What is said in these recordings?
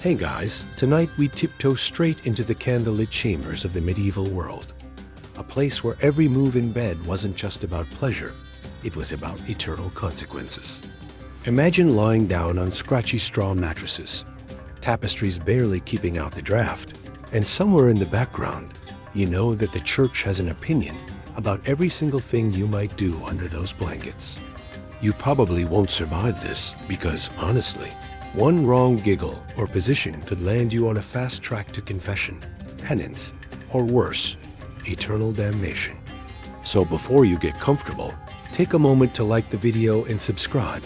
Hey guys, tonight we tiptoe straight into the candlelit chambers of the medieval world. A place where every move in bed wasn't just about pleasure, it was about eternal consequences. Imagine lying down on scratchy straw mattresses, tapestries barely keeping out the draft, and somewhere in the background, you know that the church has an opinion about every single thing you might do under those blankets. You probably won't survive this because, honestly, one wrong giggle or position could land you on a fast track to confession, penance, or worse, eternal damnation. So before you get comfortable, take a moment to like the video and subscribe,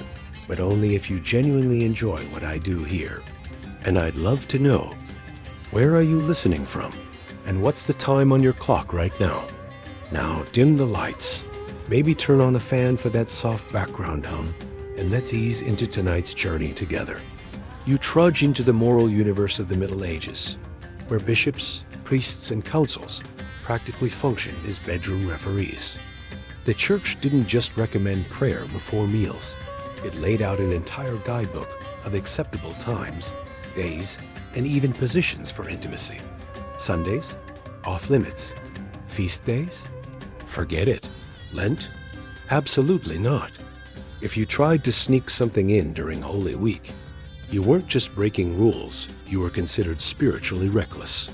but only if you genuinely enjoy what I do here. And I'd love to know, where are you listening from? And what's the time on your clock right now? Now dim the lights, maybe turn on a fan for that soft background hum, and let's ease into tonight's journey together. You trudge into the moral universe of the Middle Ages, where bishops, priests, and councils practically functioned as bedroom referees. The church didn't just recommend prayer before meals. It laid out an entire guidebook of acceptable times, days, and even positions for intimacy. Sundays? Off limits. Feast days? Forget it. Lent? Absolutely not. If you tried to sneak something in during Holy Week, you weren't just breaking rules, you were considered spiritually reckless.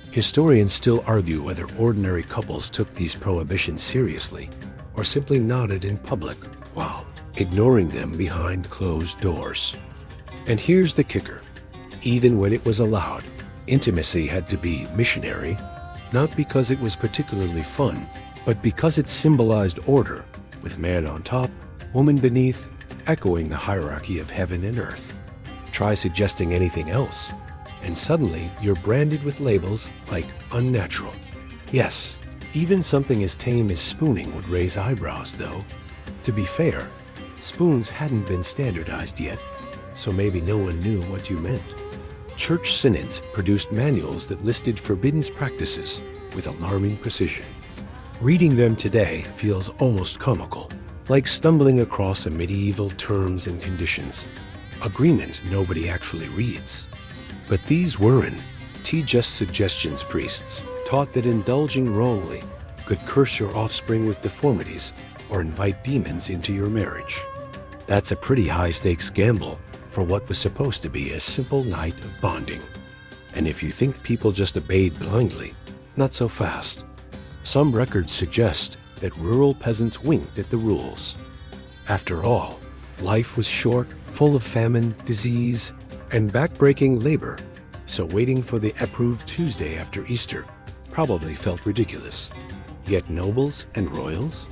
Historians still argue whether ordinary couples took these prohibitions seriously or simply nodded in public while ignoring them behind closed doors. And here's the kicker. Even when it was allowed, intimacy had to be missionary, not because it was particularly fun, but because it symbolized order, with man on top, woman beneath, echoing the hierarchy of heaven and earth. Try suggesting anything else, and suddenly you're branded with labels like unnatural. Yes, even something as tame as spooning would raise eyebrows, though. To be fair, spoons hadn't been standardized yet, so maybe no one knew what you meant. Church synods produced manuals that listed forbidden practices with alarming precision. Reading them today feels almost comical, like stumbling across a medieval terms and conditions agreement nobody actually reads. But these weren't just suggestions. Priests taught that indulging wrongly could curse your offspring with deformities or invite demons into your marriage. That's a pretty high-stakes gamble for what was supposed to be a simple night of bonding. And if you think people just obeyed blindly, not so fast. Some records suggest that rural peasants winked at the rules. After all, life was short, full of famine, disease, and backbreaking labor, so waiting for the approved Tuesday after Easter probably felt ridiculous. Yet nobles and royals?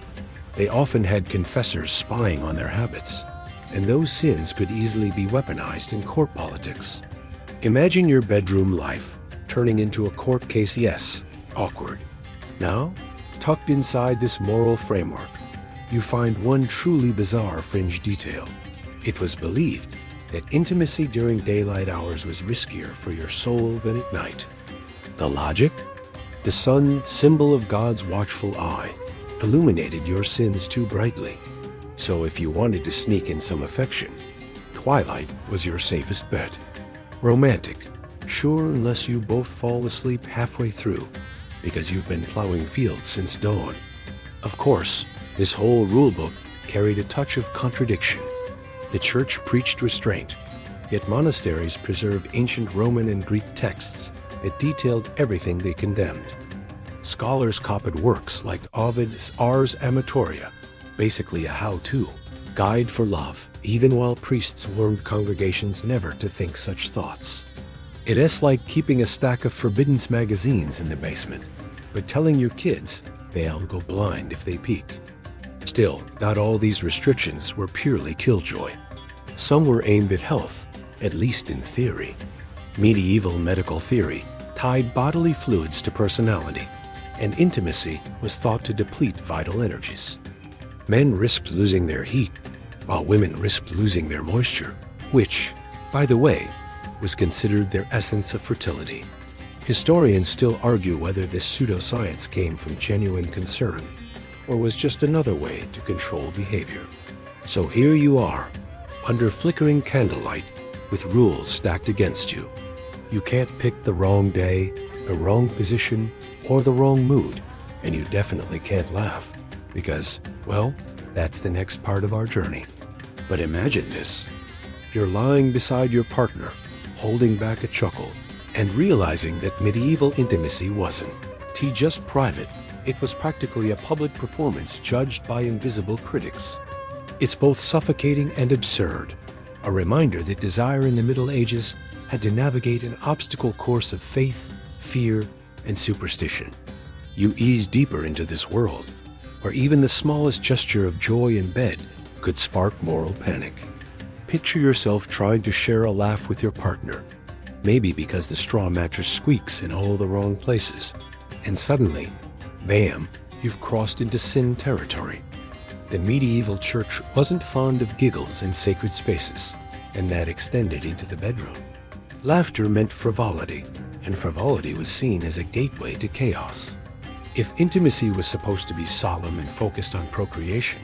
They often had confessors spying on their habits, and those sins could easily be weaponized in court politics. Imagine your bedroom life turning into a court case. Yes, awkward. Now, tucked inside this moral framework, you find one truly bizarre fringe detail. It was believed that intimacy during daylight hours was riskier for your soul than at night. The logic? The sun, symbol of God's watchful eye, illuminated your sins too brightly. So if you wanted to sneak in some affection, twilight was your safest bet. Romantic? Sure, unless you both fall asleep halfway through, because you've been plowing fields since dawn. Of course, this whole rulebook carried a touch of contradiction. The church preached restraint, yet monasteries preserved ancient Roman and Greek texts that detailed everything they condemned. Scholars copied works like Ovid's Ars Amatoria, basically a how-to guide for love, even while priests warned congregations never to think such thoughts. It's like keeping a stack of forbidden magazines in the basement, but telling your kids they'll go blind if they peek. Still, not all these restrictions were purely killjoy. Some were aimed at health, at least in theory. Medieval medical theory tied bodily fluids to personality, and intimacy was thought to deplete vital energies. Men risked losing their heat, while women risked losing their moisture, which, by the way, was considered their essence of fertility. Historians still argue whether this pseudoscience came from genuine concern or was just another way to control behavior. So here you are, under flickering candlelight, with rules stacked against you, You can't pick the wrong day, the wrong position, or the wrong mood, and you definitely can't laugh, because, well, that's the next part of our journey. But imagine this. You're lying beside your partner, holding back a chuckle, and realizing that medieval intimacy wasn't just private. It was practically a public performance judged by invisible critics. It's both suffocating and absurd, a reminder that desire in the Middle Ages had to navigate an obstacle course of faith, fear, and superstition. You ease deeper into this world, where even the smallest gesture of joy in bed could spark moral panic. Picture yourself trying to share a laugh with your partner, maybe because the straw mattress squeaks in all the wrong places, and suddenly, bam, you've crossed into sin territory. The medieval church wasn't fond of giggles in sacred spaces, and that extended into the bedroom. Laughter meant frivolity, and frivolity was seen as a gateway to chaos. If intimacy was supposed to be solemn and focused on procreation,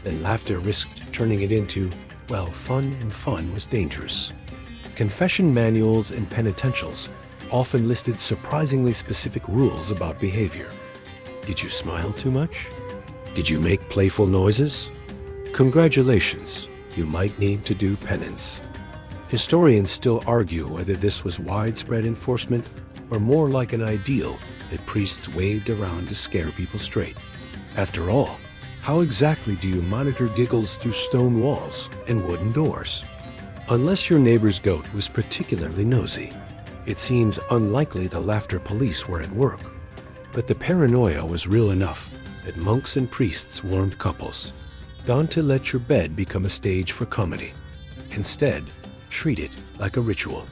then laughter risked turning it into, well, fun, and fun was dangerous. Confession manuals and penitentials often listed surprisingly specific rules about behavior. Did you smile too much? Did you make playful noises? Congratulations, you might need to do penance. Historians still argue whether this was widespread enforcement or more like an ideal that priests waved around to scare people straight. After all, how exactly do you monitor giggles through stone walls and wooden doors? Unless your neighbor's goat was particularly nosy, it seems unlikely the laughter police were at work. But the paranoia was real enough that monks and priests warned couples, don't to let your bed become a stage for comedy. Instead, treat it like a ritual.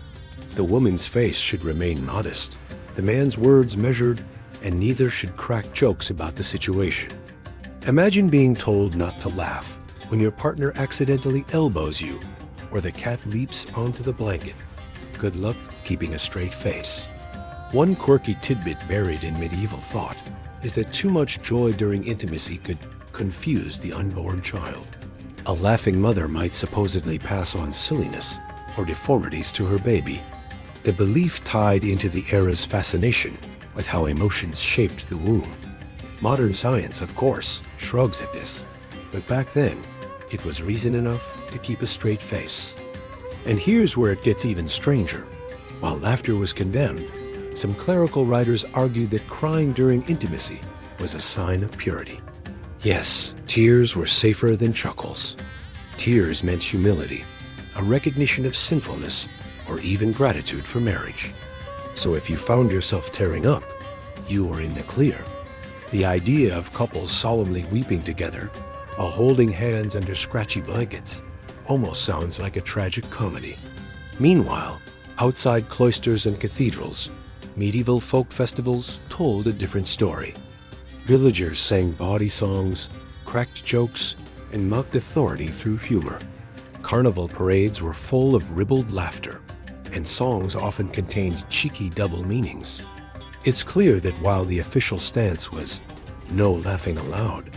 The woman's face should remain modest, the man's words measured, and neither should crack jokes about the situation. Imagine being told not to laugh when your partner accidentally elbows you or the cat leaps onto the blanket. Good luck keeping a straight face. One quirky tidbit buried in medieval thought is that too much joy during intimacy could confuse the unborn child. A laughing mother might supposedly pass on silliness or deformities to her baby. The belief tied into the era's fascination with how emotions shaped the womb. Modern science, of course, shrugs at this, but back then, it was reason enough to keep a straight face. And here's where it gets even stranger. While laughter was condemned, some clerical writers argued that crying during intimacy was a sign of purity. Yes, tears were safer than chuckles. Tears meant humility, a recognition of sinfulness, or even gratitude for marriage. So if you found yourself tearing up, you were in the clear. The idea of couples solemnly weeping together while holding hands under scratchy blankets almost sounds like a tragic comedy. Meanwhile, outside cloisters and cathedrals, medieval folk festivals told a different story. Villagers sang bawdy songs, cracked jokes, and mocked authority through humor. Carnival parades were full of ribald laughter, and songs often contained cheeky double meanings. It's clear that while the official stance was no laughing allowed,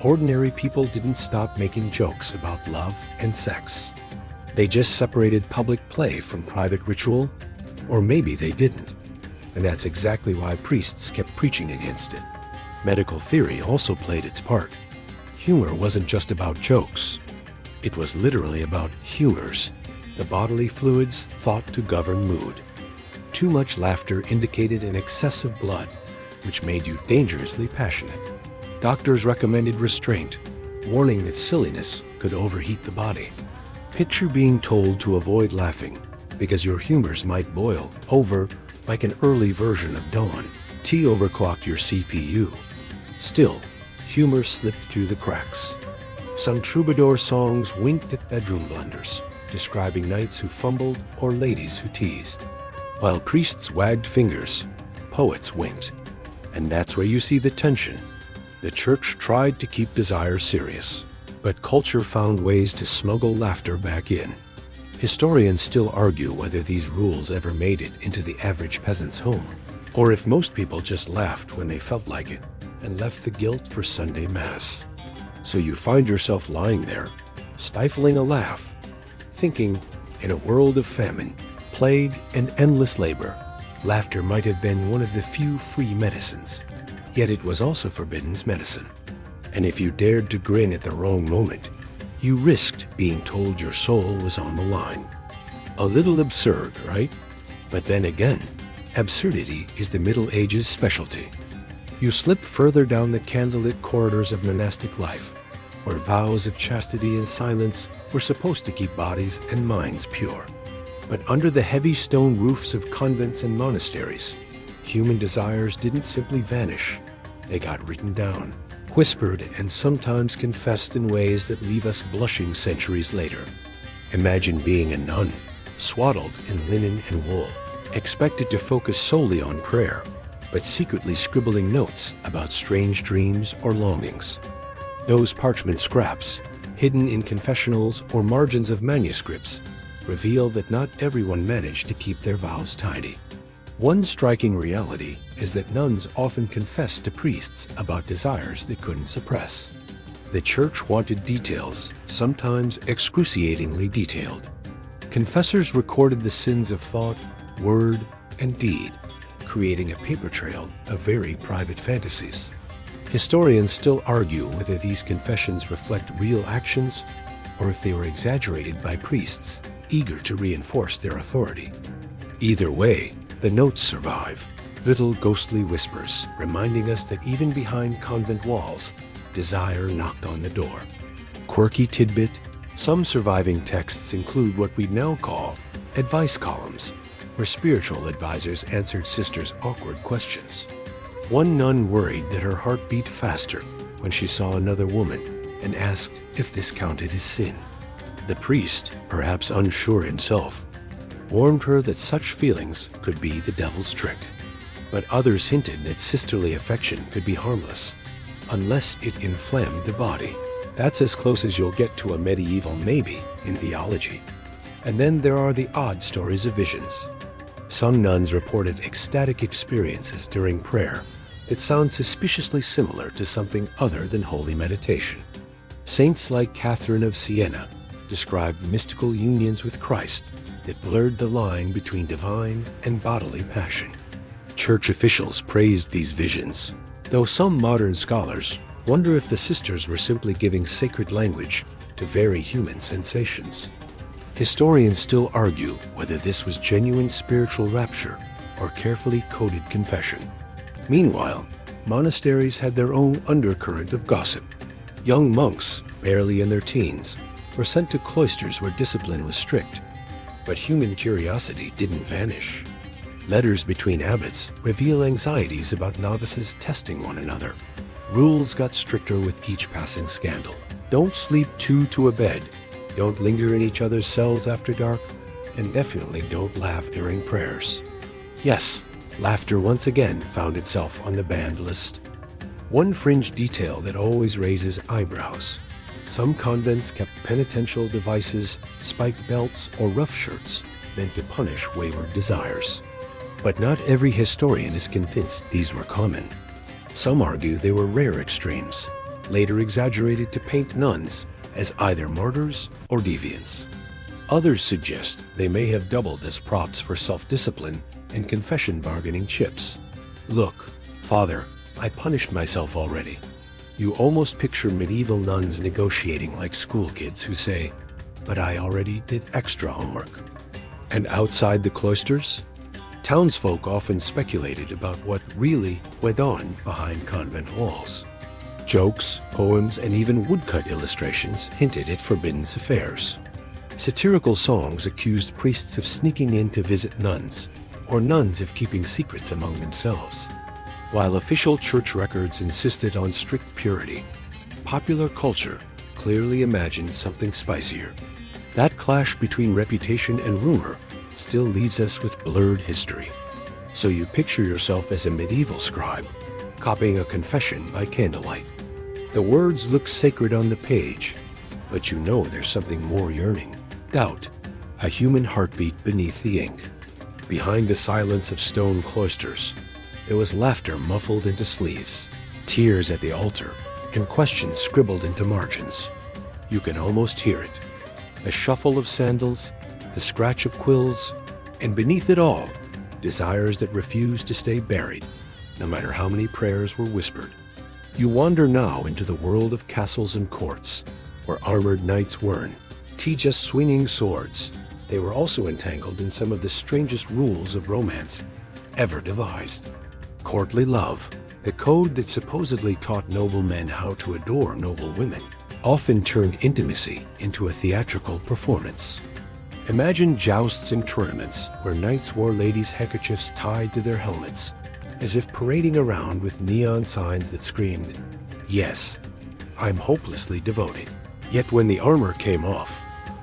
ordinary people didn't stop making jokes about love and sex. They just separated public play from private ritual, or maybe they didn't. And that's exactly why priests kept preaching against it. Medical theory also played its part. Humor wasn't just about jokes. It was literally about humors, the bodily fluids thought to govern mood. Too much laughter indicated an excess of blood, which made you dangerously passionate. Doctors recommended restraint, warning that silliness could overheat the body. Picture being told to avoid laughing because your humors might boil over like an early version of dawn. Tea overclocked your CPU. Still, humor slipped through the cracks. Some troubadour songs winked at bedroom blunders, describing knights who fumbled or ladies who teased. While priests wagged fingers, poets winked. And that's where you see the tension. The church tried to keep desire serious, but culture found ways to smuggle laughter back in. Historians still argue whether these rules ever made it into the average peasant's home, or if most people just laughed when they felt like it and left the guilt for Sunday Mass. So you find yourself lying there, stifling a laugh, thinking, in a world of famine, plague, and endless labor, laughter might have been one of the few free medicines. Yet it was also forbidden's medicine. And if you dared to grin at the wrong moment, you risked being told your soul was on the line. A little absurd, right? But then again, absurdity is the Middle Ages' specialty. You slip further down the candlelit corridors of monastic life, where vows of chastity and silence were supposed to keep bodies and minds pure. But under the heavy stone roofs of convents and monasteries, human desires didn't simply vanish. They got written down, whispered, and sometimes confessed in ways that leave us blushing centuries later. Imagine being a nun, swaddled in linen and wool, expected to focus solely on prayer, but secretly scribbling notes about strange dreams or longings. Those parchment scraps, hidden in confessionals or margins of manuscripts, reveal that not everyone managed to keep their vows tidy. One striking reality is that nuns often confessed to priests about desires they couldn't suppress. The church wanted details, sometimes excruciatingly detailed. Confessors recorded the sins of thought, word, and deed, creating a paper trail of very private fantasies. Historians still argue whether these confessions reflect real actions or if they were exaggerated by priests eager to reinforce their authority. Either way, the notes survive, little ghostly whispers reminding us that even behind convent walls, desire knocked on the door. Quirky tidbit, some surviving texts include what we now call advice columns, where spiritual advisors answered sisters' awkward questions. One nun worried that her heart beat faster when she saw another woman and asked if this counted as sin. The priest, perhaps unsure himself, warned her that such feelings could be the devil's trick. But others hinted that sisterly affection could be harmless, unless it inflamed the body. That's as close as you'll get to a medieval maybe in theology. And then there are the odd stories of visions. Some nuns reported ecstatic experiences during prayer that sound suspiciously similar to something other than holy meditation. Saints like Catherine of Siena described mystical unions with Christ that blurred the line between divine and bodily passion. Church officials praised these visions, though some modern scholars wonder if the sisters were simply giving sacred language to very human sensations. Historians still argue whether this was genuine spiritual rapture or carefully coded confession. Meanwhile, monasteries had their own undercurrent of gossip. Young monks, barely in their teens, were sent to cloisters where discipline was strict, but human curiosity didn't vanish. Letters between abbots reveal anxieties about novices testing one another. Rules got stricter with each passing scandal. Don't sleep two to a bed, don't linger in each other's cells after dark, and definitely don't laugh during prayers. Yes, laughter once again found itself on the banned list. One fringe detail that always raises eyebrows. Some convents kept penitential devices, spiked belts, or rough shirts meant to punish wayward desires. But not every historian is convinced these were common. Some argue they were rare extremes, later exaggerated to paint nuns as either martyrs or deviants. Others suggest they may have doubled as props for self-discipline and confession bargaining chips. Look, Father, I punished myself already. You almost picture medieval nuns negotiating like school kids who say, but I already did extra homework. And outside the cloisters, townsfolk often speculated about what really went on behind convent walls. Jokes, poems, and even woodcut illustrations hinted at forbidden affairs. Satirical songs accused priests of sneaking in to visit nuns, or nuns of keeping secrets among themselves. While official church records insisted on strict purity, popular culture clearly imagined something spicier. That clash between reputation and rumor still leaves us with blurred history. So you picture yourself as a medieval scribe, copying a confession by candlelight. The words look sacred on the page, but you know there's something more yearning. Doubt, a human heartbeat beneath the ink. Behind the silence of stone cloisters, there was laughter muffled into sleeves, tears at the altar, and questions scribbled into margins. You can almost hear it. The shuffle of sandals, the scratch of quills, And beneath it all, desires that refused to stay buried, no matter how many prayers were whispered. You wander now into the world of castles and courts, where armored knights weren't just swinging swords. They were also entangled in some of the strangest rules of romance ever devised. Courtly love, the code that supposedly taught noble men how to adore noble women, often turned intimacy into a theatrical performance. Imagine jousts and tournaments where knights wore ladies' handkerchiefs tied to their helmets, as if parading around with neon signs that screamed, "Yes, I'm hopelessly devoted." Yet when the armor came off,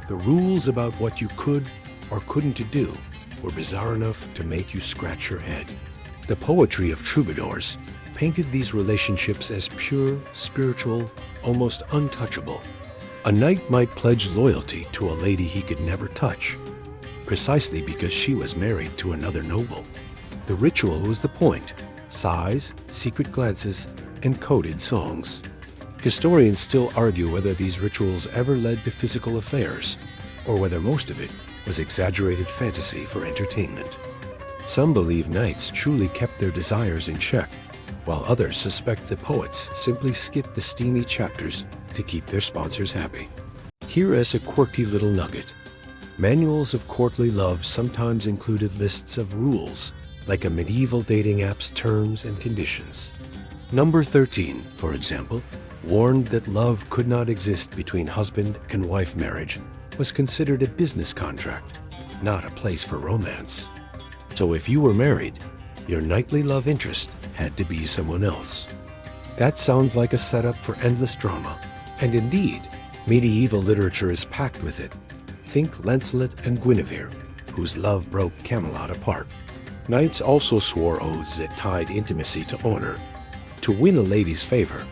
the rules about what you could or couldn't do were bizarre enough to make you scratch your head. The poetry of troubadours painted these relationships as pure, spiritual, almost untouchable. A knight might pledge loyalty to a lady he could never touch, precisely because she was married to another noble. The ritual was the point: sighs, secret glances, and coded songs. Historians still argue whether these rituals ever led to physical affairs, or whether most of it was exaggerated fantasy for entertainment. Some believe knights truly kept their desires in check, while others suspect the poets simply skipped the steamy chapters to keep their sponsors happy. Here is a quirky little nugget. Manuals of courtly love sometimes included lists of rules, like a medieval dating app's terms and conditions. Number 13, for example, warned that love could not exist between husband and wife. Marriage was considered a business contract, not a place for romance. So if you were married, your nightly love interest had to be someone else. That sounds like a setup for endless drama, and indeed, medieval literature is packed with it. Think Lancelot and Guinevere, whose love broke Camelot apart. Knights also swore oaths that tied intimacy to honor. To win a lady's favor,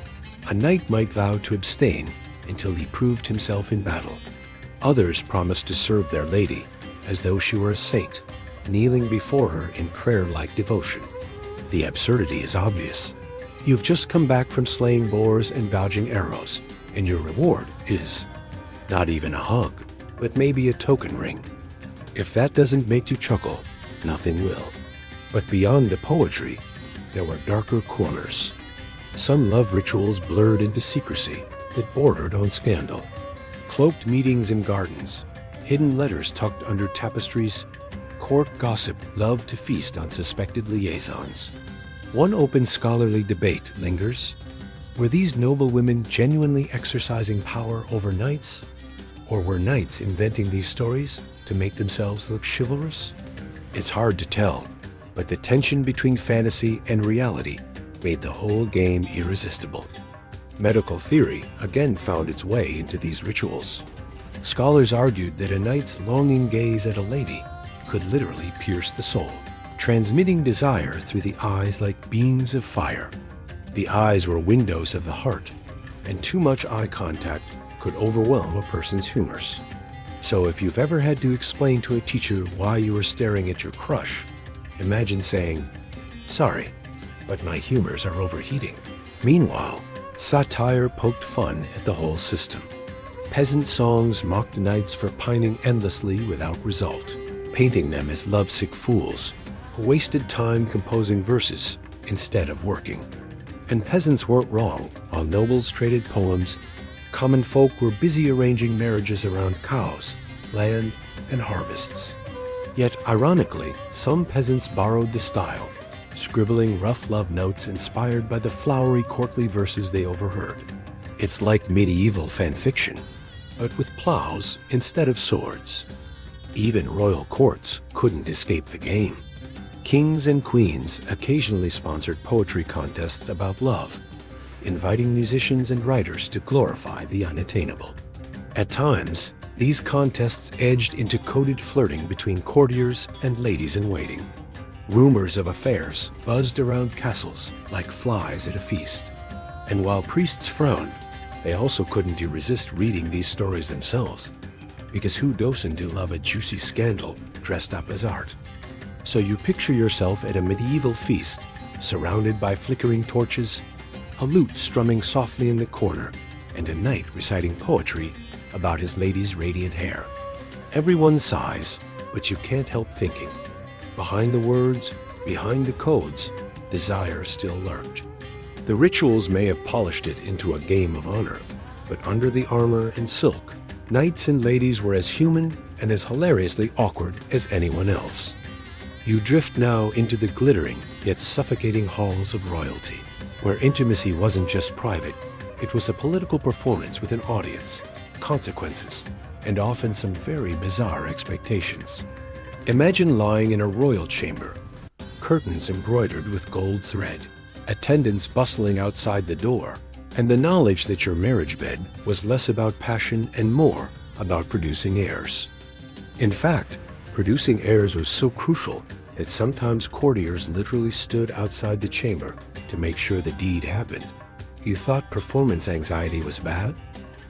a knight might vow to abstain until he proved himself in battle. Others promised to serve their lady as though she were a saint, kneeling before her in prayer-like devotion. The absurdity is obvious. You've just come back from slaying boars and dodging arrows, and your reward is not even a hug, but maybe a token ring. If that doesn't make you chuckle, nothing will. But beyond the poetry, there were darker corners. Some love rituals blurred into secrecy that bordered on scandal. Cloaked meetings in gardens, hidden letters tucked under tapestries, court gossip loved to feast on suspected liaisons. One open scholarly debate lingers. Were these noble women genuinely exercising power over knights? Or were knights inventing these stories to make themselves look chivalrous? It's hard to tell, but the tension between fantasy and reality made the whole game irresistible. Medical theory again found its way into these rituals. Scholars argued that a knight's longing gaze at a lady could literally pierce the soul, transmitting desire through the eyes like beams of fire. The eyes were windows of the heart, and too much eye contact could overwhelm a person's humors. So if you've ever had to explain to a teacher why you were staring at your crush, imagine saying, "Sorry, but my humors are overheating." Meanwhile, satire poked fun at the whole system. Peasant songs mocked knights for pining endlessly without result, painting them as lovesick fools who wasted time composing verses instead of working. And peasants weren't wrong. While nobles traded poems, common folk were busy arranging marriages around cows, land, and harvests. Yet, ironically, some peasants borrowed the style, scribbling rough love notes inspired by the flowery courtly verses they overheard. It's like medieval fan fiction, but with plows instead of swords. Even royal courts couldn't escape the game. Kings and queens occasionally sponsored poetry contests about love, inviting musicians and writers to glorify the unattainable. At times, these contests edged into coded flirting between courtiers and ladies-in-waiting. Rumors of affairs buzzed around castles like flies at a feast. And while priests frowned, they also couldn't resist reading these stories themselves, because who doesn't love a juicy scandal dressed up as art? So you picture yourself at a medieval feast, surrounded by flickering torches, a lute strumming softly in the corner, and a knight reciting poetry about his lady's radiant hair. Everyone sighs, But you can't help thinking, behind the words, behind the codes, desire still lurked. The rituals may have polished it into a game of honor, but under the armor and silk, knights and ladies were as human and as hilariously awkward as anyone else. You drift now into the glittering yet suffocating halls of royalty, where intimacy wasn't just private, it was a political performance with an audience, consequences, and often some very bizarre expectations. Imagine lying in a royal chamber, curtains embroidered with gold thread, attendants bustling outside the door, and the knowledge that your marriage bed was less about passion and more about producing heirs. In fact, producing heirs was so crucial that sometimes courtiers literally stood outside the chamber to make sure the deed happened. You thought performance anxiety was bad?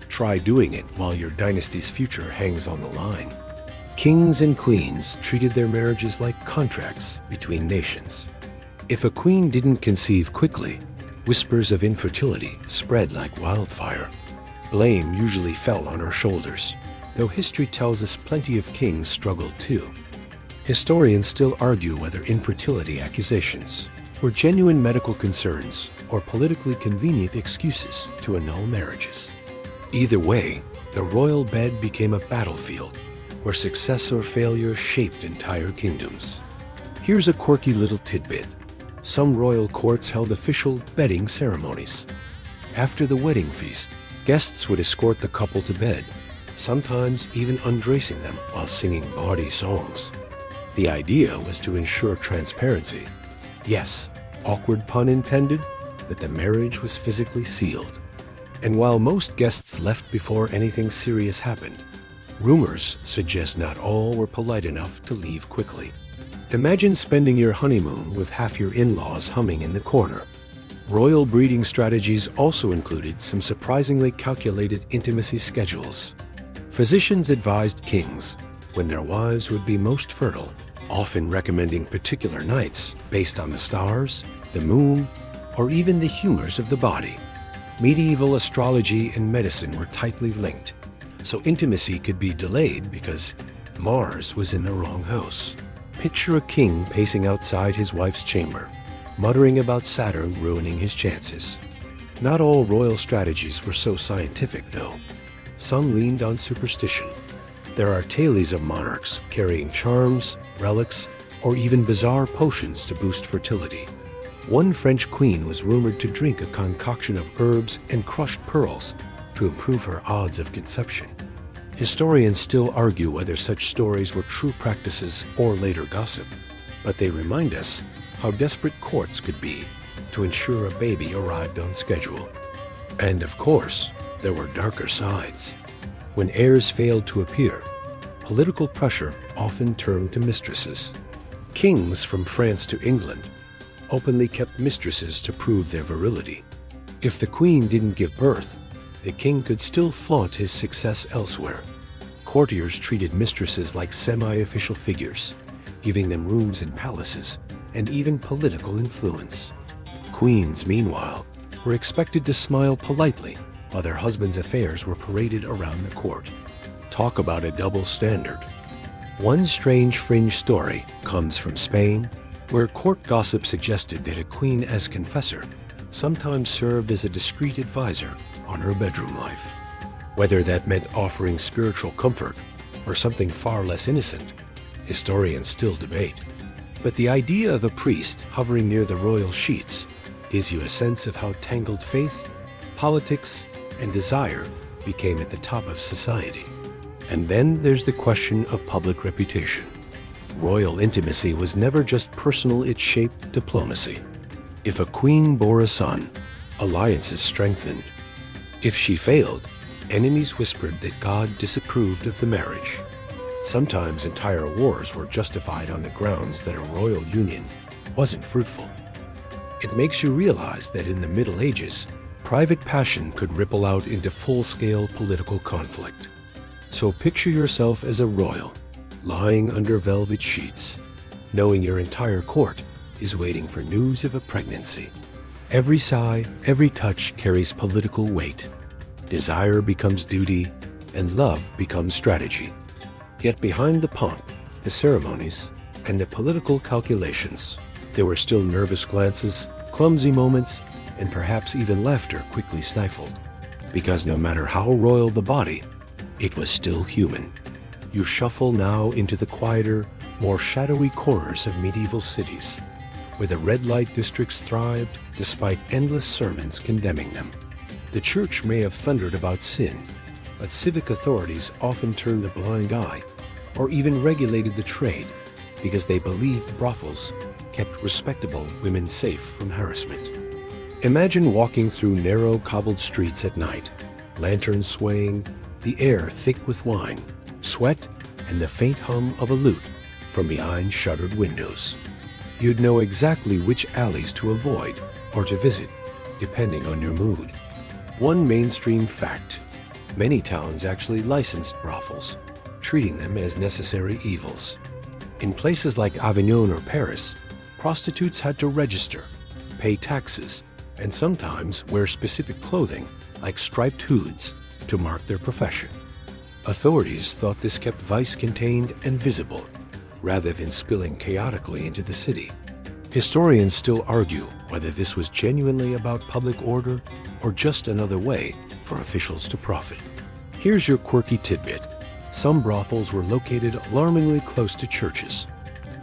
Try doing it while your dynasty's future hangs on the line. Kings and queens treated their marriages like contracts between nations. If a queen didn't conceive quickly, whispers of infertility spread like wildfire. Blame usually fell on her shoulders, though history tells us plenty of kings struggled too. Historians still argue whether infertility accusations were genuine medical concerns or politically convenient excuses to annul marriages. Either way, the royal bed became a battlefield where success or failure shaped entire kingdoms. Here's a quirky little tidbit. Some royal courts held official bedding ceremonies. After the wedding feast, guests would escort the couple to bed, sometimes even undressing them while singing bawdy songs. The idea was to ensure transparency. Yes, awkward pun intended, that the marriage was physically sealed. And while most guests left before anything serious happened, rumors suggest not all were polite enough to leave quickly. Imagine spending your honeymoon with half your in-laws humming in the corner. Royal breeding strategies also included some surprisingly calculated intimacy schedules. Physicians advised kings when their wives would be most fertile, often recommending particular nights based on the stars, the moon, or even the humors of the body. Medieval astrology and medicine were tightly linked, so intimacy could be delayed because Mars was in the wrong house. Picture a king pacing outside his wife's chamber, muttering about Saturn ruining his chances. Not all royal strategies were so scientific, though. Some leaned on superstition. There are tales of monarchs carrying charms, relics, or even bizarre potions to boost fertility. One French queen was rumored to drink a concoction of herbs and crushed pearls to improve her odds of conception. Historians still argue whether such stories were true practices or later gossip, but they remind us how desperate courts could be to ensure a baby arrived on schedule. And of course, there were darker sides. When heirs failed to appear, political pressure often turned to mistresses. Kings from France to England openly kept mistresses to prove their virility. If the queen didn't give birth, the king could still flaunt his success elsewhere. Courtiers treated mistresses like semi-official figures, giving them rooms in palaces and even political influence. Queens, meanwhile, were expected to smile politely while their husbands' affairs were paraded around the court. Talk about a double standard. One strange fringe story comes from Spain, where court gossip suggested that a queen as confessor sometimes served as a discreet advisor on her bedroom life. Whether that meant offering spiritual comfort or something far less innocent, historians still debate. But the idea of a priest hovering near the royal sheets gives you a sense of how tangled faith, politics, and desire became at the top of society. And then there's the question of public reputation. Royal intimacy was never just personal, it shaped diplomacy. If a queen bore a son, alliances strengthened. If she failed, enemies whispered that God disapproved of the marriage. Sometimes entire wars were justified on the grounds that a royal union wasn't fruitful. It makes you realize that in the Middle Ages, private passion could ripple out into full-scale political conflict. So picture yourself as a royal, lying under velvet sheets, knowing your entire court is waiting for news of a pregnancy. Every sigh, every touch carries political weight. Desire becomes duty, and love becomes strategy. Yet behind the pomp, the ceremonies, and the political calculations. There were still nervous glances, clumsy moments, and perhaps even laughter quickly stifled. Because no matter how royal the body, it was still human. You shuffle now into the quieter, more shadowy corners of medieval cities, where the red light districts thrived despite endless sermons condemning them. The church may have thundered about sin, but civic authorities often turned a blind eye or even regulated the trade because they believed brothels kept respectable women safe from harassment. Imagine walking through narrow cobbled streets at night, lanterns swaying, the air thick with wine, sweat, and the faint hum of a lute from behind shuttered windows. You'd know exactly which alleys to avoid or to visit, depending on your mood. One mainstream fact: many towns actually licensed brothels, treating them as necessary evils. In places like Avignon or Paris, prostitutes had to register, pay taxes, and sometimes wear specific clothing, like striped hoods, to mark their profession. Authorities thought this kept vice contained and visible, rather than spilling chaotically into the city. Historians still argue whether this was genuinely about public order or just another way for officials to profit. Here's your quirky tidbit. Some brothels were located alarmingly close to churches,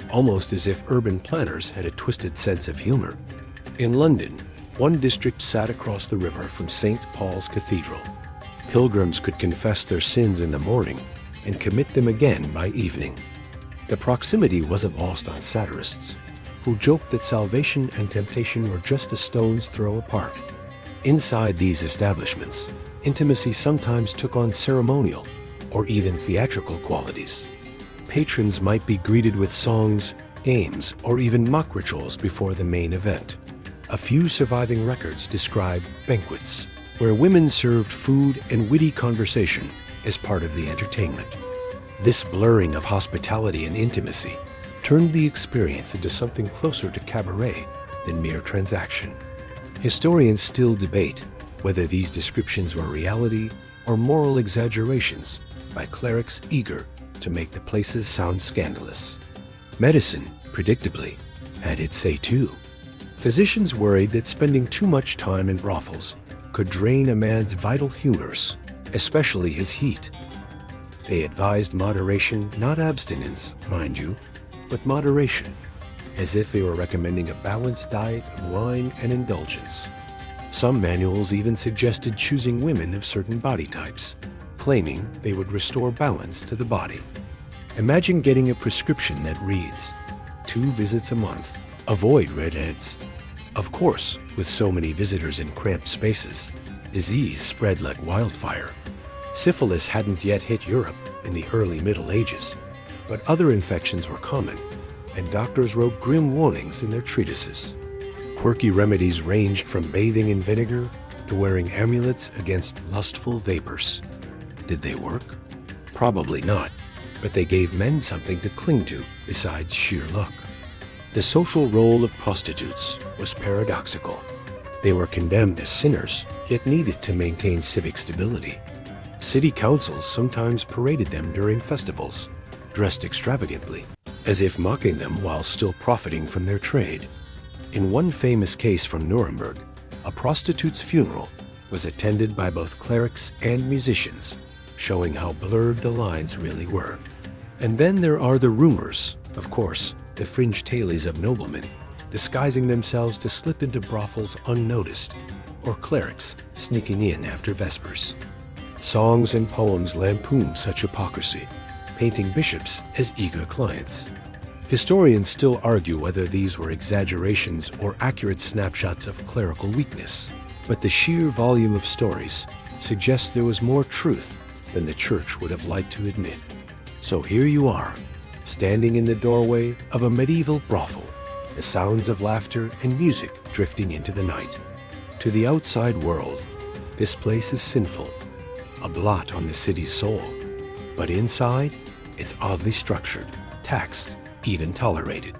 almost as if urban planners had a twisted sense of humor. In London, one district sat across the river from St. Paul's Cathedral. Pilgrims could confess their sins in the morning and commit them again by evening. The proximity wasn't lost on satirists, who joked that salvation and temptation were just a stone's throw apart. Inside these establishments, intimacy sometimes took on ceremonial or even theatrical qualities. Patrons might be greeted with songs, games, or even mock rituals before the main event. A few surviving records describe banquets, where women served food and witty conversation as part of the entertainment. This blurring of hospitality and intimacy turned the experience into something closer to cabaret than mere transaction. Historians still debate whether these descriptions were reality or moral exaggerations by clerics eager to make the places sound scandalous. Medicine, predictably, had its say too. Physicians worried that spending too much time in brothels could drain a man's vital humors, especially his heat. They advised moderation, not abstinence, mind you, but moderation, as if they were recommending a balanced diet of wine and indulgence. Some manuals even suggested choosing women of certain body types, claiming they would restore balance to the body. Imagine getting a prescription that reads, 2 visits a month, avoid redheads. Of course, with so many visitors in cramped spaces, disease spread like wildfire. Syphilis hadn't yet hit Europe in the early Middle Ages, but other infections were common, and doctors wrote grim warnings in their treatises. Quirky remedies ranged from bathing in vinegar to wearing amulets against lustful vapors. Did they work? Probably not, but they gave men something to cling to besides sheer luck. The social role of prostitutes was paradoxical. They were condemned as sinners, yet needed to maintain civic stability. City councils sometimes paraded them during festivals, dressed extravagantly, as if mocking them while still profiting from their trade. In one famous case from Nuremberg, a prostitute's funeral was attended by both clerics and musicians, showing how blurred the lines really were. And then there are the rumors, of course, the fringe tales of noblemen, disguising themselves to slip into brothels unnoticed, or clerics sneaking in after vespers. Songs and poems lampooned such hypocrisy, painting bishops as eager clients. Historians still argue whether these were exaggerations or accurate snapshots of clerical weakness, but the sheer volume of stories suggests there was more truth than the church would have liked to admit. So here you are, standing in the doorway of a medieval brothel, the sounds of laughter and music drifting into the night. To the outside world, this place is sinful, a blot on the city's soul. But inside, it's oddly structured, taxed, even tolerated.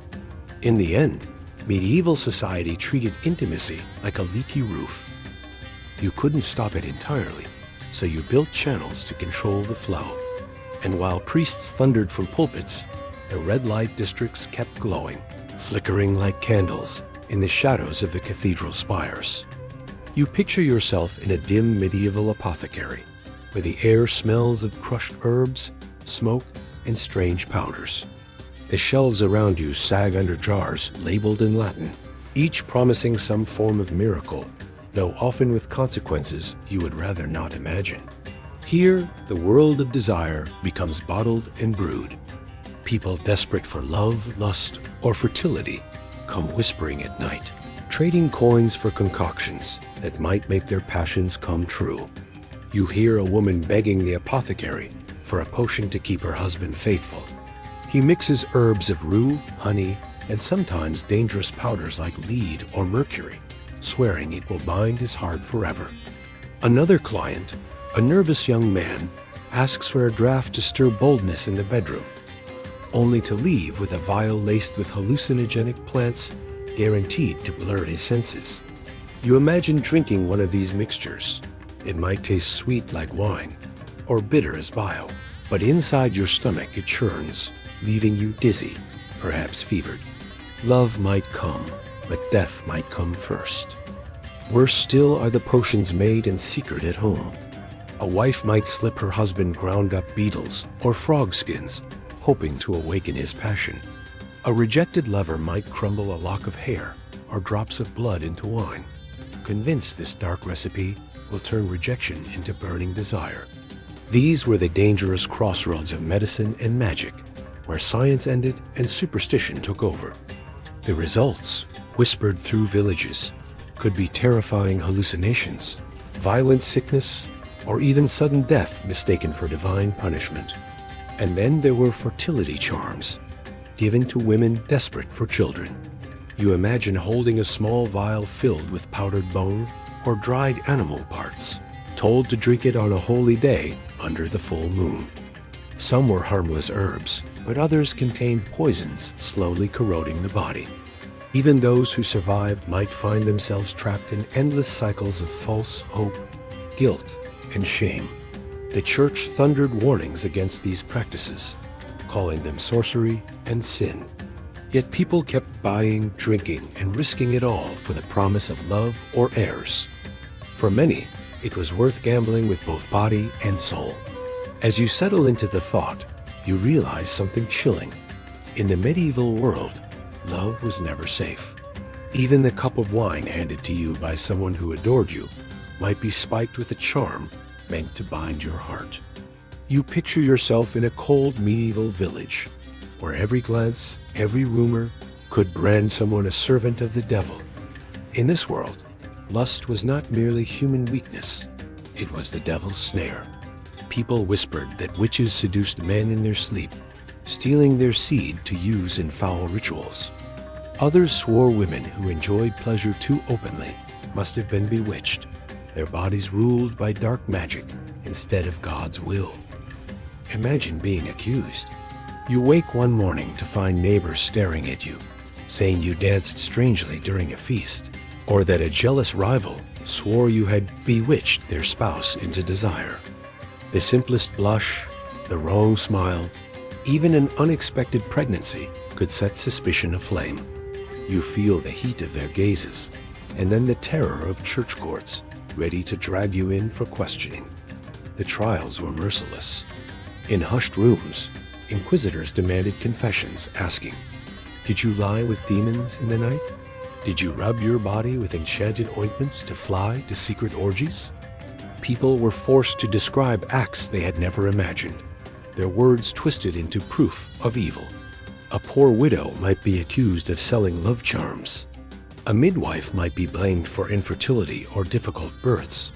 In the end, medieval society treated intimacy like a leaky roof. You couldn't stop it entirely, so you built channels to control the flow. And while priests thundered from pulpits, the red light districts kept glowing, flickering like candles in the shadows of the cathedral spires. You picture yourself in a dim medieval apothecary, where the air smells of crushed herbs, smoke, and strange powders. The shelves around you sag under jars labeled in Latin, each promising some form of miracle, though often with consequences you would rather not imagine. Here, the world of desire becomes bottled and brewed. People desperate for love, lust, or fertility come whispering at night, trading coins for concoctions that might make their passions come true. You hear a woman begging the apothecary for a potion to keep her husband faithful. He mixes herbs of rue, honey, and sometimes dangerous powders like lead or mercury, swearing it will bind his heart forever. Another client, a nervous young man, asks for a draught to stir boldness in the bedroom, only to leave with a vial laced with hallucinogenic plants guaranteed to blur his senses. You imagine drinking one of these mixtures. It might taste sweet like wine, or bitter as bile, but inside your stomach it churns, leaving you dizzy, perhaps fevered. Love might come, but death might come first. Worse still are the potions made in secret at home. A wife might slip her husband ground-up beetles or frog skins, hoping to awaken his passion. A rejected lover might crumble a lock of hair or drops of blood into wine, convinced this dark recipe will turn rejection into burning desire. These were the dangerous crossroads of medicine and magic, where science ended and superstition took over. The results, whispered through villages, could be terrifying hallucinations, violent sickness, or even sudden death mistaken for divine punishment. And then there were fertility charms, given to women desperate for children. You imagine holding a small vial filled with powdered bone or dried animal parts, told to drink it on a holy day under the full moon. Some were harmless herbs, but others contained poisons slowly corroding the body. Even those who survived might find themselves trapped in endless cycles of false hope, guilt, and shame. The church thundered warnings against these practices, calling them sorcery and sin. Yet people kept buying, drinking, and risking it all for the promise of love or heirs. For many, it was worth gambling with both body and soul. As you settle into the thought, you realize something chilling. In the medieval world, love was never safe. Even the cup of wine handed to you by someone who adored you might be spiked with a charm meant to bind your heart. You picture yourself in a cold medieval village, where every glance, every rumor, could brand someone a servant of the devil. In this world, lust was not merely human weakness, it was the devil's snare. People whispered that witches seduced men in their sleep, stealing their seed to use in foul rituals. Others swore women who enjoyed pleasure too openly must have been bewitched, their bodies ruled by dark magic instead of God's will. Imagine being accused. You wake one morning to find neighbors staring at you, saying you danced strangely during a feast, or that a jealous rival swore you had bewitched their spouse into desire. The simplest blush, the wrong smile, even an unexpected pregnancy could set suspicion aflame. You feel the heat of their gazes, and then the terror of church courts, ready to drag you in for questioning. The trials were merciless. In hushed rooms, inquisitors demanded confessions, asking, "Did you lie with demons in the night? Did you rub your body with enchanted ointments to fly to secret orgies?" People were forced to describe acts they had never imagined, their words twisted into proof of evil. A poor widow might be accused of selling love charms. A midwife might be blamed for infertility or difficult births,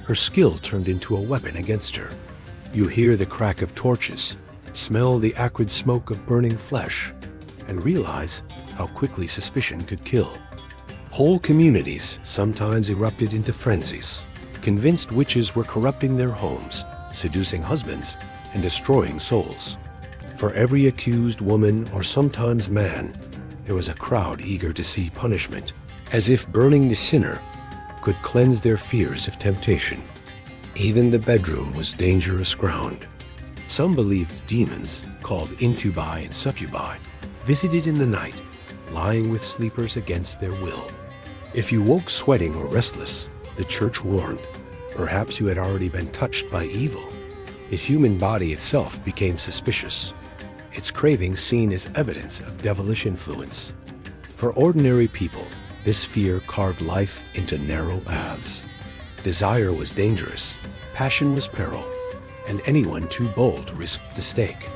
her skill turned into a weapon against her. You hear the crack of torches, smell the acrid smoke of burning flesh, and realize how quickly suspicion could kill. Whole communities sometimes erupted into frenzies, convinced witches were corrupting their homes, seducing husbands, and destroying souls. For every accused woman or sometimes man, there was a crowd eager to see punishment, as if burning the sinner could cleanse their fears of temptation. Even the bedroom was dangerous ground. Some believed demons, called incubi and succubi, visited in the night, lying with sleepers against their will. If you woke sweating or restless, the church warned, perhaps you had already been touched by evil. The human body itself became suspicious, its cravings seen as evidence of devilish influence. For ordinary people, this fear carved life into narrow paths. Desire was dangerous, passion was peril, and anyone too bold risked the stake.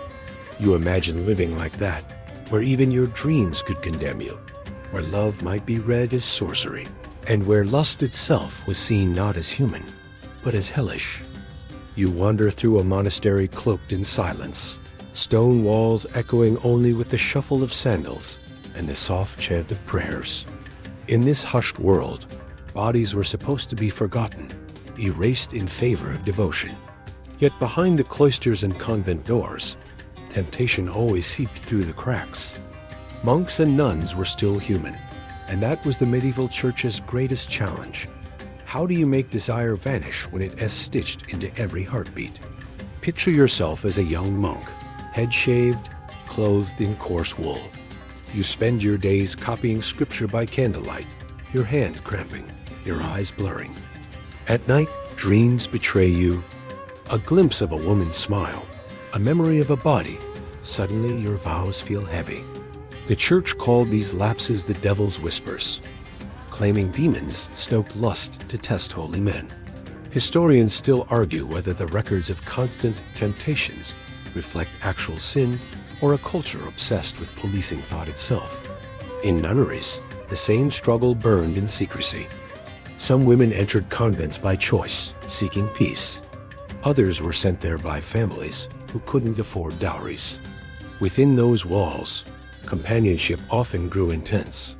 You imagine living like that, where even your dreams could condemn you, where love might be read as sorcery, and where lust itself was seen not as human, but as hellish. You wander through a monastery cloaked in silence, stone walls echoing only with the shuffle of sandals and the soft chant of prayers. In this hushed world, bodies were supposed to be forgotten, erased in favor of devotion. Yet behind the cloisters and convent doors, temptation always seeped through the cracks. Monks and nuns were still human, and that was the medieval church's greatest challenge. How do you make desire vanish when it is stitched into every heartbeat? Picture yourself as a young monk, head shaved, clothed in coarse wool. You spend your days copying scripture by candlelight, your hand cramping, your eyes blurring. At night, dreams betray you. A glimpse of a woman's smile, a memory of a body. Suddenly your vows feel heavy. The church called these lapses the devil's whispers, claiming demons stoked lust to test holy men. Historians still argue whether the records of constant temptations reflect actual sin or a culture obsessed with policing thought itself. In nunneries, the same struggle burned in secrecy. Some women entered convents by choice, seeking peace. Others were sent there by families who couldn't afford dowries. Within those walls, companionship often grew intense.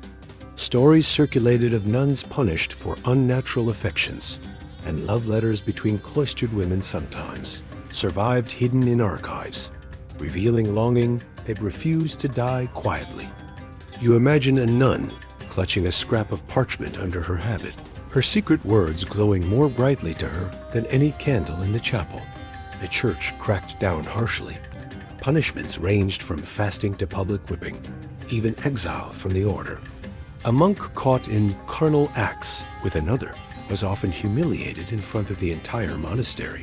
Stories circulated of nuns punished for unnatural affections, and love letters between cloistered women sometimes survived hidden in archives, revealing longing that refused to die quietly. You imagine a nun clutching a scrap of parchment under her habit, her secret words glowing more brightly to her than any candle in the chapel. The church cracked down harshly. Punishments ranged from fasting to public whipping, even exile from the order. A monk caught in carnal acts with another was often humiliated in front of the entire monastery.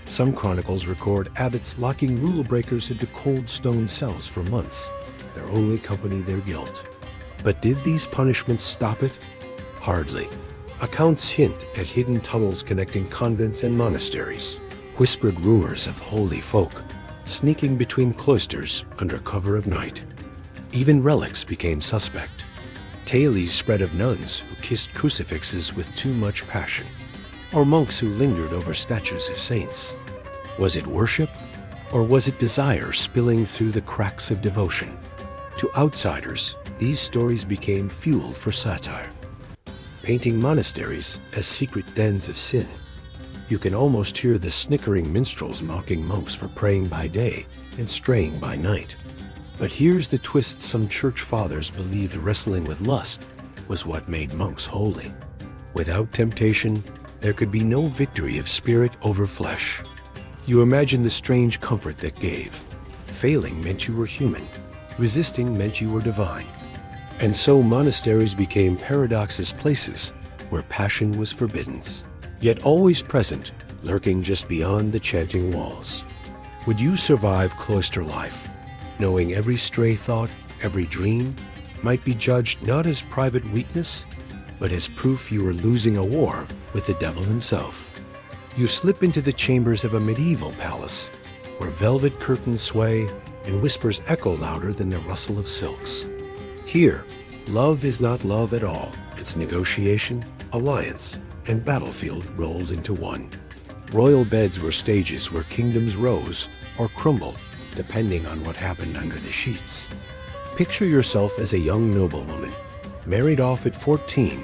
Some chronicles record abbots locking rule breakers into cold stone cells for months, their only company their guilt. But did these punishments stop it? Hardly. Accounts hint at hidden tunnels connecting convents and monasteries, whispered rumors of holy folk sneaking between cloisters under cover of night. Even relics became suspect. Tales spread of nuns who kissed crucifixes with too much passion, or monks who lingered over statues of saints. Was it worship, or was it desire spilling through the cracks of devotion? To outsiders, these stories became fuel for satire, painting monasteries as secret dens of sin. You can almost hear the snickering minstrels mocking monks for praying by day and straying by night. But here's the twist: some church fathers believed wrestling with lust was what made monks holy. Without temptation, there could be no victory of spirit over flesh. You imagine the strange comfort that gave. Failing meant you were human. Resisting meant you were divine. And so monasteries became paradoxes, places where passion was forbidden, yet always present, lurking just beyond the chanting walls. Would you survive cloister life, knowing every stray thought, every dream, might be judged not as private weakness, but as proof you were losing a war with the devil himself? You slip into the chambers of a medieval palace, where velvet curtains sway and whispers echo louder than the rustle of silks. Here, love is not love at all. It's negotiation, alliance, and battlefield rolled into one. Royal beds were stages where kingdoms rose or crumbled, depending on what happened under the sheets. Picture yourself as a young noblewoman, married off at 14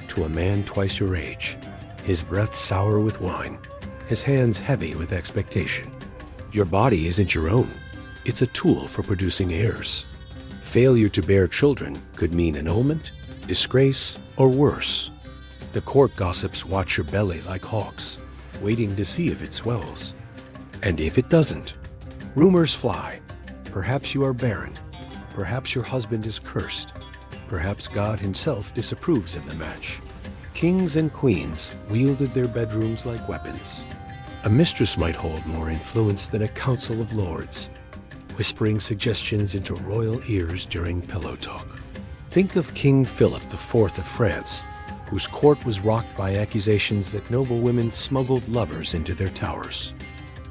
to a man twice your age, his breath sour with wine, his hands heavy with expectation. Your body isn't your own. It's a tool for producing heirs. Failure to bear children could mean annulment, disgrace, or worse. The court gossips watch your belly like hawks, waiting to see if it swells. And if it doesn't, Rumors fly. Perhaps you are barren. Perhaps your husband is cursed. Perhaps God himself disapproves of the match. Kings and queens wielded their bedrooms like weapons. A mistress might hold more influence than a council of lords, whispering suggestions into royal ears during pillow talk. Think of King Philip IV of France, whose court was rocked by accusations that noble women smuggled lovers into their towers.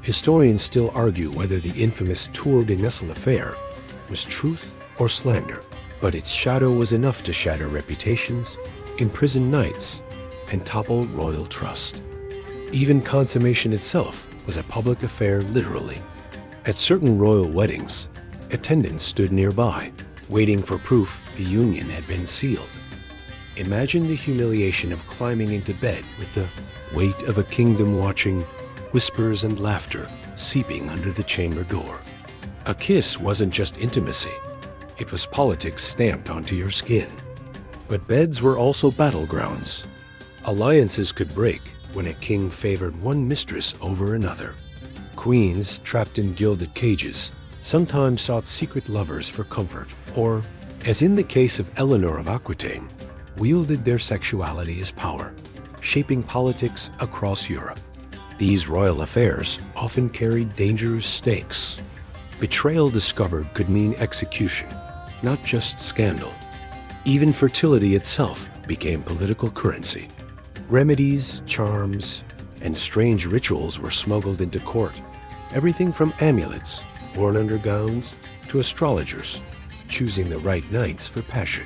Historians still argue whether the infamous Tour de Nesle affair was truth or slander, but its shadow was enough to shatter reputations, imprison knights, and topple royal trust. Even consummation itself was a public affair literally. At certain royal weddings, attendants stood nearby, waiting for proof the union had been sealed. Imagine the humiliation of climbing into bed with the weight of a kingdom watching, whispers and laughter seeping under the chamber door. A kiss wasn't just intimacy, it was politics stamped onto your skin. But beds were also battlegrounds. Alliances could break when a king favored one mistress over another. Queens, trapped in gilded cages, sometimes sought secret lovers for comfort, or, as in the case of Eleanor of Aquitaine, wielded their sexuality as power, shaping politics across Europe. These royal affairs often carried dangerous stakes. Betrayal discovered could mean execution, not just scandal. Even fertility itself became political currency. Remedies, charms, and strange rituals were smuggled into court. Everything from amulets, worn under gowns, to astrologers, choosing the right nights for passion.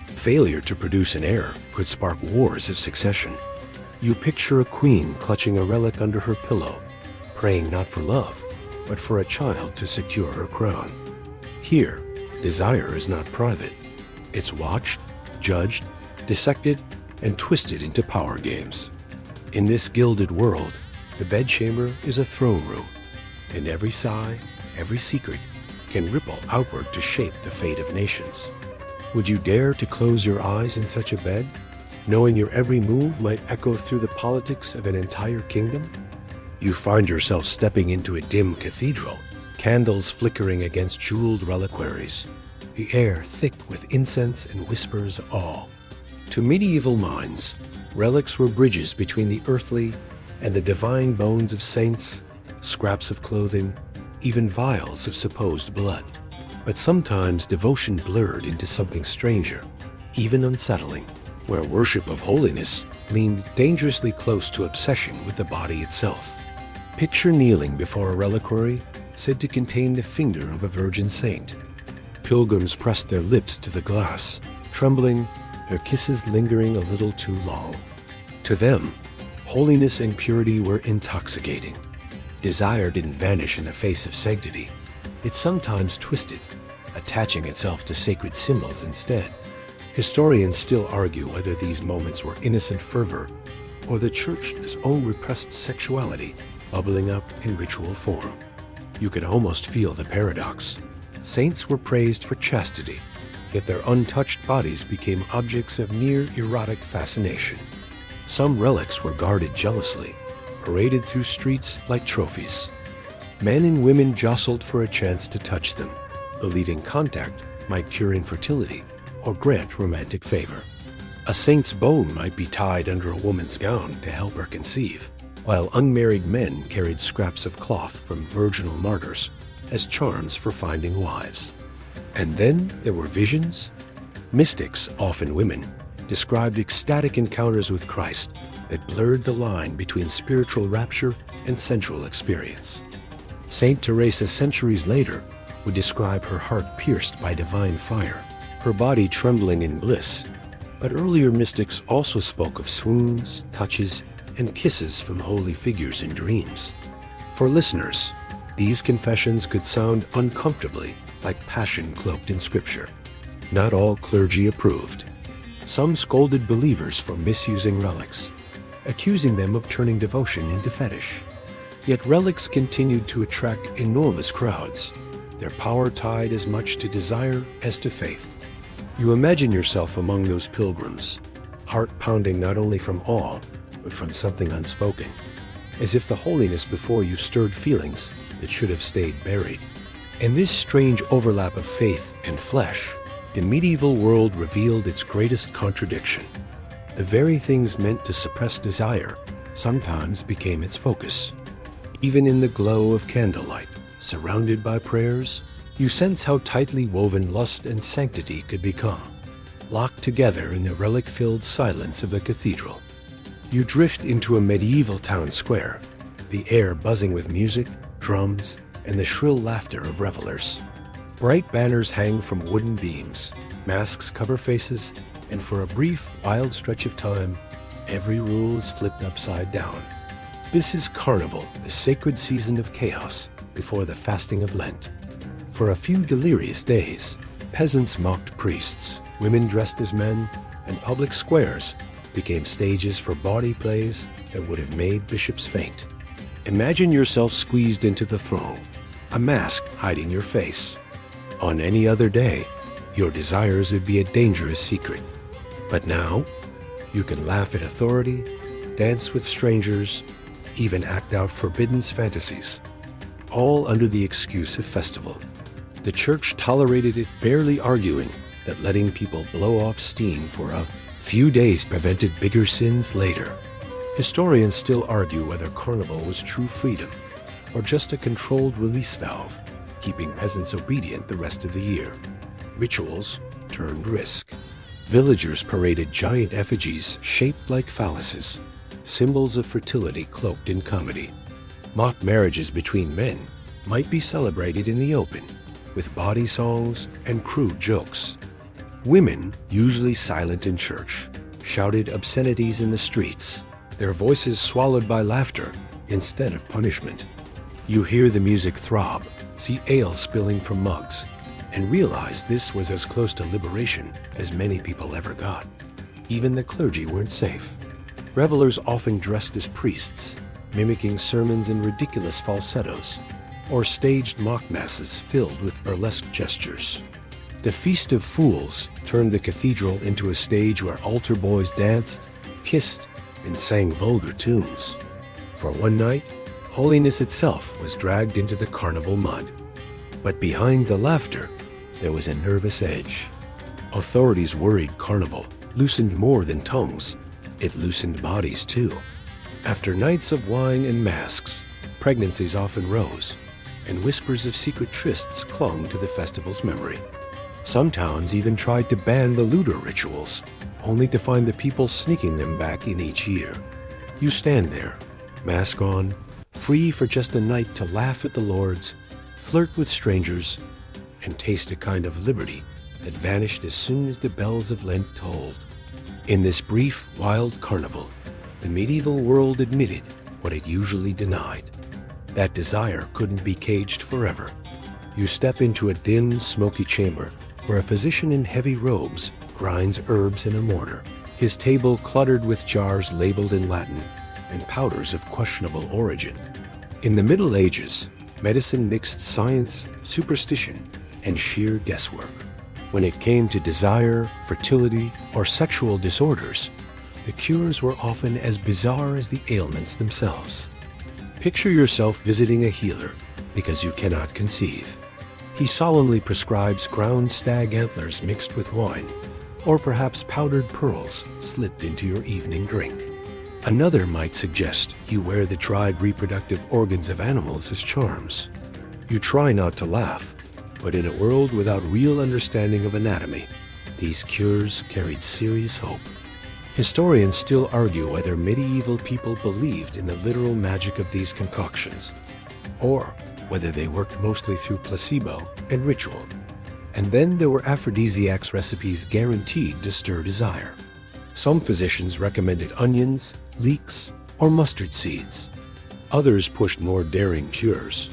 Failure to produce an heir could spark wars of succession. You picture a queen clutching a relic under her pillow, praying not for love, but for a child to secure her crown. Here, desire is not private. It's watched, judged, dissected, and twisted into power games. In this gilded world, the bedchamber is a throne room, and every sigh, every secret, can ripple outward to shape the fate of nations. Would you dare to close your eyes in such a bed, knowing your every move might echo through the politics of an entire kingdom? You find yourself stepping into a dim cathedral, candles flickering against jeweled reliquaries, the air thick with incense and whispers of awe. To medieval minds, relics were bridges between the earthly and the divine. Bones of saints, scraps of clothing, even vials of supposed blood. But sometimes devotion blurred into something stranger, even unsettling, where worship of holiness leaned dangerously close to obsession with the body itself. Picture kneeling before a reliquary said to contain the finger of a virgin saint. Pilgrims pressed their lips to the glass, trembling, their kisses lingering a little too long. To them, holiness and purity were intoxicating. Desire didn't vanish in the face of sanctity. It sometimes twisted, attaching itself to sacred symbols instead. Historians still argue whether these moments were innocent fervor or the church's own repressed sexuality bubbling up in ritual form. You could almost feel the paradox. Saints were praised for chastity, yet their untouched bodies became objects of near erotic fascination. Some relics were guarded jealously, paraded through streets like trophies. Men and women jostled for a chance to touch them, believing contact might cure infertility or grant romantic favor. A saint's bone might be tied under a woman's gown to help her conceive, while unmarried men carried scraps of cloth from virginal martyrs as charms for finding wives. And then there were visions. Mystics, often women, described ecstatic encounters with Christ that blurred the line between spiritual rapture and sensual experience. Saint Teresa centuries later would describe her heart pierced by divine fire, her body trembling in bliss. But earlier mystics also spoke of swoons, touches, and kisses from holy figures in dreams. For listeners, these confessions could sound uncomfortably like passion cloaked in scripture. Not all clergy approved. Some scolded believers for misusing relics, accusing them of turning devotion into fetish. Yet relics continued to attract enormous crowds, their power tied as much to desire as to faith. You imagine yourself among those pilgrims, heart pounding not only from awe, but from something unspoken, as if the holiness before you stirred feelings that should have stayed buried. In this strange overlap of faith and flesh, the medieval world revealed its greatest contradiction. The very things meant to suppress desire sometimes became its focus. Even in the glow of candlelight, surrounded by prayers, you sense how tightly woven lust and sanctity could become, locked together in the relic-filled silence of a cathedral. You drift into a medieval town square, the air buzzing with music, drums, and the shrill laughter of revelers. Bright banners hang from wooden beams, masks cover faces, and for a brief, wild stretch of time, every rule is flipped upside down. This is Carnival, the sacred season of chaos before the fasting of Lent. For a few delirious days, peasants mocked priests, women dressed as men, and public squares became stages for bawdy plays that would have made bishops faint. Imagine yourself squeezed into the throng, a mask hiding your face. On any other day, your desires would be a dangerous secret. But now, you can laugh at authority, dance with strangers, even act out forbidden fantasies, all under the excuse of festival. The church tolerated it, barely arguing that letting people blow off steam for a few days prevented bigger sins later. Historians still argue whether Carnival was true freedom or just a controlled release valve, keeping peasants obedient the rest of the year. Rituals turned risk. Villagers paraded giant effigies shaped like phalluses, symbols of fertility cloaked in comedy. Mock marriages between men might be celebrated in the open, with bawdy songs and crude jokes. Women, usually silent in church, shouted obscenities in the streets, their voices swallowed by laughter instead of punishment. You hear the music throb, see ale spilling from mugs, and realize this was as close to liberation as many people ever got. Even the clergy weren't safe. Revelers often dressed as priests, mimicking sermons in ridiculous falsettos, or staged mock masses filled with burlesque gestures. The Feast of Fools turned the cathedral into a stage where altar boys danced, kissed, and sang vulgar tunes. For one night, holiness itself was dragged into the carnival mud. But behind the laughter, there was a nervous edge. Authorities worried Carnival loosened more than tongues. It loosened bodies too. After nights of wine and masks, pregnancies often rose, and whispers of secret trysts clung to the festival's memory. Some towns even tried to ban the looter rituals, only to find the people sneaking them back in each year. You stand there, mask on, free for just a night to laugh at the lords, flirt with strangers, and taste a kind of liberty that vanished as soon as the bells of Lent tolled. In this brief, wild carnival, the medieval world admitted what it usually denied. That desire couldn't be caged forever. You step into a dim, smoky chamber where a physician in heavy robes grinds herbs in a mortar, his table cluttered with jars labeled in Latin and powders of questionable origin. In the Middle Ages, medicine mixed science, superstition, and sheer guesswork. When it came to desire, fertility, or sexual disorders, the cures were often as bizarre as the ailments themselves. Picture yourself visiting a healer because you cannot conceive. He solemnly prescribes ground stag antlers mixed with wine, or perhaps powdered pearls slipped into your evening drink. Another might suggest you wear the dried reproductive organs of animals as charms. You try not to laugh, but in a world without real understanding of anatomy, these cures carried serious hope. Historians still argue whether medieval people believed in the literal magic of these concoctions, or whether they worked mostly through placebo and ritual. And then there were aphrodisiacs recipes guaranteed to stir desire. Some physicians recommended onions, leeks, or mustard seeds. Others pushed more daring cures.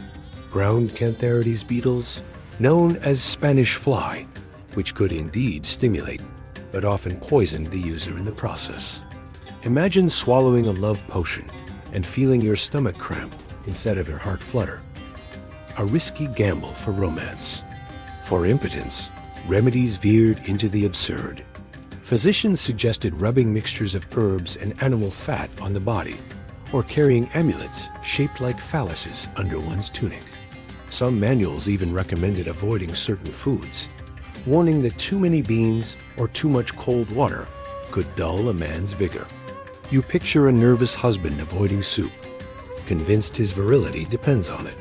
Ground cantharides beetles, known as Spanish fly, which could indeed stimulate, but often poisoned the user in the process. Imagine swallowing a love potion and feeling your stomach cramp instead of your heart flutter. A risky gamble for romance. For impotence, remedies veered into the absurd. Physicians suggested rubbing mixtures of herbs and animal fat on the body, or carrying amulets shaped like phalluses under one's tunic. Some manuals even recommended avoiding certain foods, warning that too many beans or too much cold water could dull a man's vigor. You picture a nervous husband avoiding soup, convinced his virility depends on it.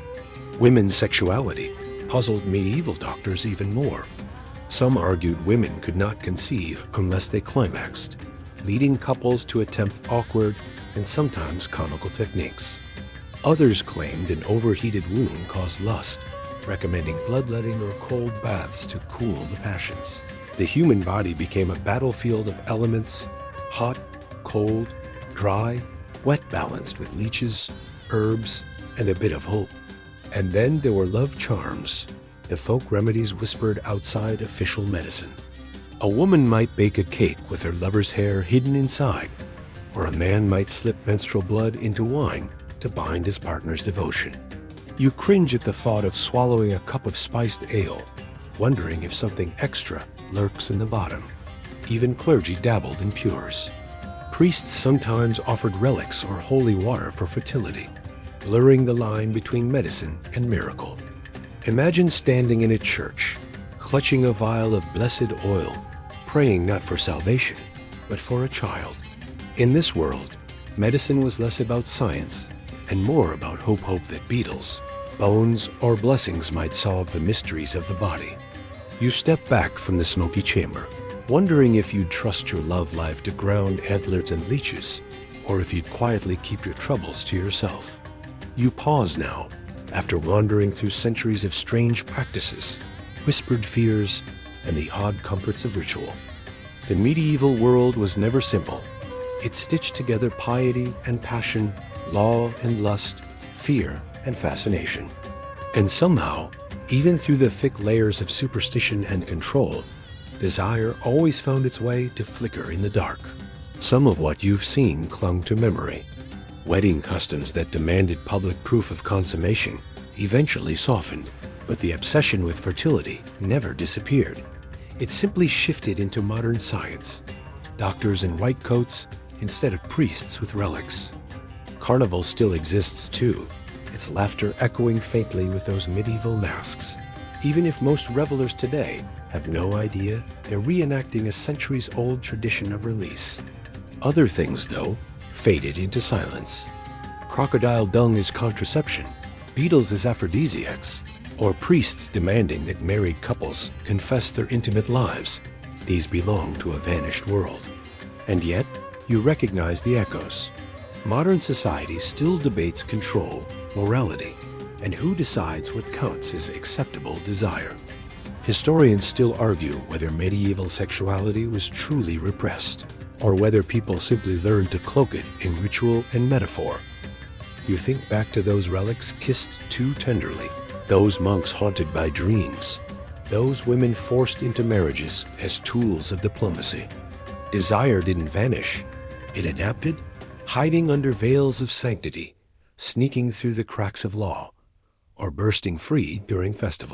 Women's sexuality puzzled medieval doctors even more. Some argued women could not conceive unless they climaxed, leading couples to attempt awkward and sometimes comical techniques. Others claimed an overheated wound caused lust, recommending bloodletting or cold baths to cool the passions. The human body became a battlefield of elements: hot, cold, dry, wet, balanced with leeches, herbs, and a bit of hope. And then there were love charms, the folk remedies whispered outside official medicine. A woman might bake a cake with her lover's hair hidden inside, or a man might slip menstrual blood into wine to bind his partner's devotion. You cringe at the thought of swallowing a cup of spiced ale, wondering if something extra lurks in the bottom. Even clergy dabbled in pures. Priests sometimes offered relics or holy water for fertility, blurring the line between medicine and miracle. Imagine standing in a church, clutching a vial of blessed oil, praying not for salvation, but for a child. In this world, medicine was less about science and more about hope that beetles, bones, or blessings might solve the mysteries of the body. You step back from the smoky chamber, wondering if you'd trust your love life to ground antlers and leeches, or if you'd quietly keep your troubles to yourself. You pause now, after wandering through centuries of strange practices, whispered fears, and the odd comforts of ritual. The medieval world was never simple. It stitched together piety and passion, law and lust, fear and fascination. And somehow, even through the thick layers of superstition and control, desire always found its way to flicker in the dark. Some of what you've seen clung to memory. Wedding customs that demanded public proof of consummation eventually softened, but the obsession with fertility never disappeared. It simply shifted into modern science. Doctors in white coats instead of priests with relics. Carnival still exists too, its laughter echoing faintly with those medieval masks. Even if most revelers today have no idea they're reenacting a centuries-old tradition of release. Other things, though, faded into silence. Crocodile dung is contraception, beetles as aphrodisiacs, or priests demanding that married couples confess their intimate lives. These belong to a vanished world. And yet, you recognize the echoes. Modern society still debates control, morality, and who decides what counts as acceptable desire. Historians still argue whether medieval sexuality was truly repressed, or whether people simply learned to cloak it in ritual and metaphor. You think back to those relics kissed too tenderly, those monks haunted by dreams, those women forced into marriages as tools of diplomacy. Desire didn't vanish. It adapted, hiding under veils of sanctity, sneaking through the cracks of law, or bursting free during festivals.